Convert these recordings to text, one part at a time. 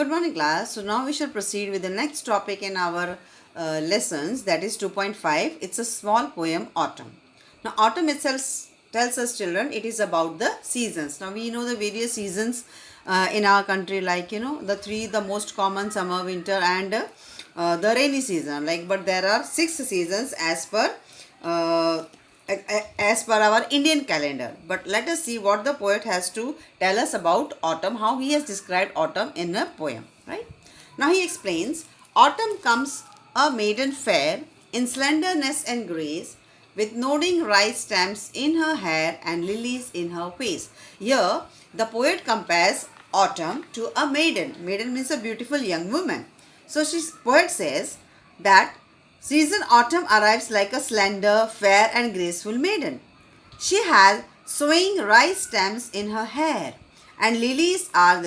good morning class. So now we shall proceed with the next topic in our lessons, that is 2.5. It's a small poem, Autumn. Now autumn itself tells us children it is about the seasons. Now we know the various seasons in our country, like the most common, summer, winter and the rainy season, but there are 6 seasons as per our Indian calendar. But let us see what the poet has to tell us about autumn, how he has described autumn in a poem, right? Now he explains, autumn comes a maiden fair, in slenderness and grace, with nodding rice stems in her hair and lilies in her face. Here, the poet compares autumn to a maiden. Maiden means a beautiful young woman. So poet says that season autumn arrives like a slender, fair and graceful maiden. She has swaying rice stems in her hair and lilies are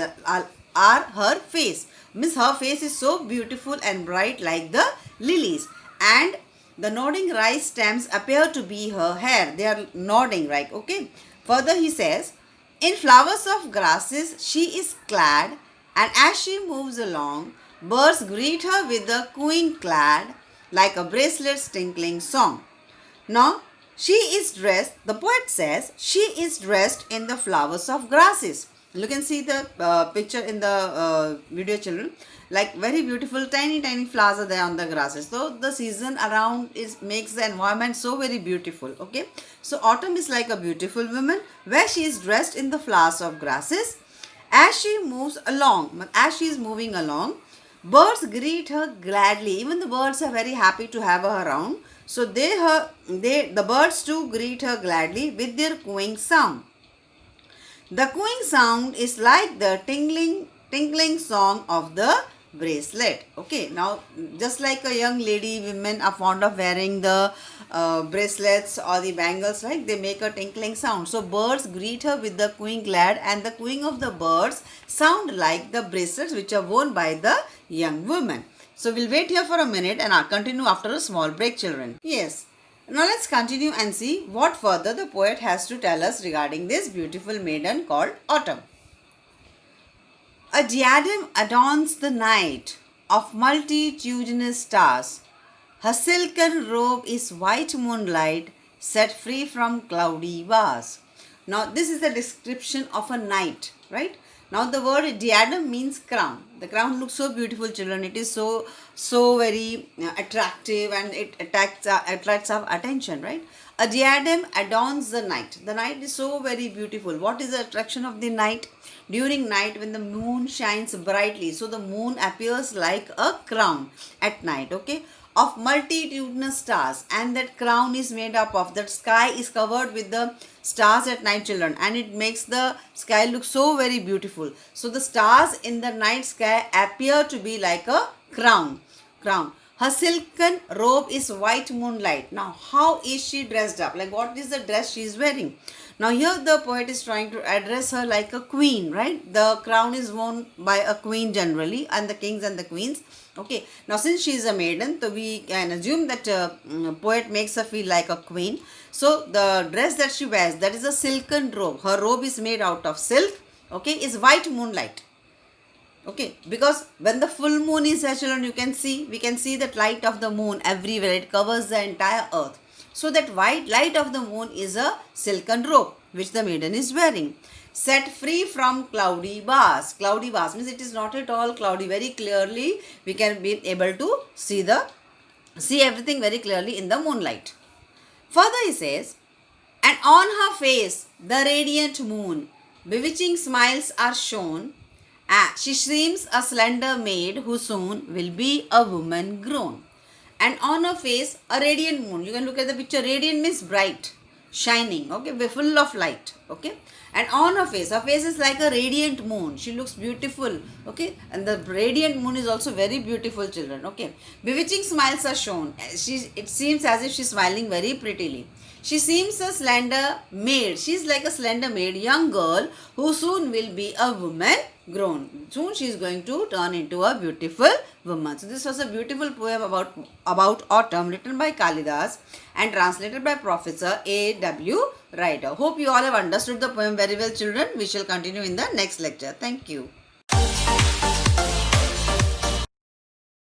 her face. Means her face is so beautiful and bright like the lilies, and the nodding rice stems appear to be her hair. They are nodding, right? Okay. Further he says, in flowers of grasses she is clad, and as she moves along, birds greet her with a cooing clad, like a bracelet's tinkling song. Now, she is dressed, the poet says, she is dressed in the flowers of grasses. You can see the picture in the video, children. Like very beautiful, tiny flowers are there on the grasses. So, the season around makes the environment so very beautiful. Okay. So, autumn is like a beautiful woman where she is dressed in the flowers of grasses. As she moves along, as she is moving along, birds greet her gladly. Even the birds are very happy to have her around. So the birds too greet her gladly with their cooing sound. The cooing sound is like the tinkling song of the bracelet. Okay, now just like a young lady, women are fond of wearing the bracelets or the bangles, right? They make a tinkling sound. So birds greet her with the cooing glad, and the cooing of the birds sound like the bracelets which are worn by the young woman. So we'll wait here for a minute and I'll continue after a small break, children. Yes. Now let's continue and see what further the poet has to tell us regarding this beautiful maiden called Autumn. A diadem adorns the night of multitudinous stars. Her silken robe is white moonlight set free from cloudy bars. Now this is the description of a night, right? Now the word diadem means crown. The crown looks so beautiful, children. It is so very attractive, and it attracts our attention, right? A diadem adorns the night. The night is so very beautiful. What is the attraction of the night? During night, when the moon shines brightly, so the moon appears like a crown at night, okay, of multitudinous stars, and that crown is made up of, that sky is covered with the stars at night, children, and it makes the sky look so very beautiful. So the stars in the night sky appear to be like a crown. Her silken robe is white moonlight. Now how is she dressed up? Like what is the dress she is wearing? Now here the poet is trying to address her like a queen, right? The crown is worn by a queen generally, and the kings and the queens. Okay, now since she is a maiden, so we can assume that poet makes her feel like a queen. So the dress that she wears, that is a silken robe. Her robe is made out of silk, okay, is white moonlight. Okay, because when the full moon is there, children, we can see that light of the moon everywhere. It covers the entire earth. So that white light of the moon is a silken robe which the maiden is wearing. Set free from cloudy bars. Cloudy bars means it is not at all cloudy. Very clearly we can be able to see everything very clearly in the moonlight. Further he says, and on her face the radiant moon, bewitching smiles are shown. She seems a slender maid who soon will be a woman grown. And on her face a radiant moon. You can look at the picture. Radiant means bright, shining, okay, full of light, okay. And on her face is like a radiant moon. She looks beautiful, okay. And the radiant moon is also very beautiful, children, okay. Bewitching smiles are shown. It seems as if she's smiling very prettily. She seems a slender maid. She's like a slender maid, young girl who soon will be a woman grown. Soon she is going to turn into a beautiful woman. So this was a beautiful poem about autumn, written by Kalidas and translated by Professor A.W. Ryder. Hope you all have understood the poem very well, children. We shall continue in the next lecture. Thank you.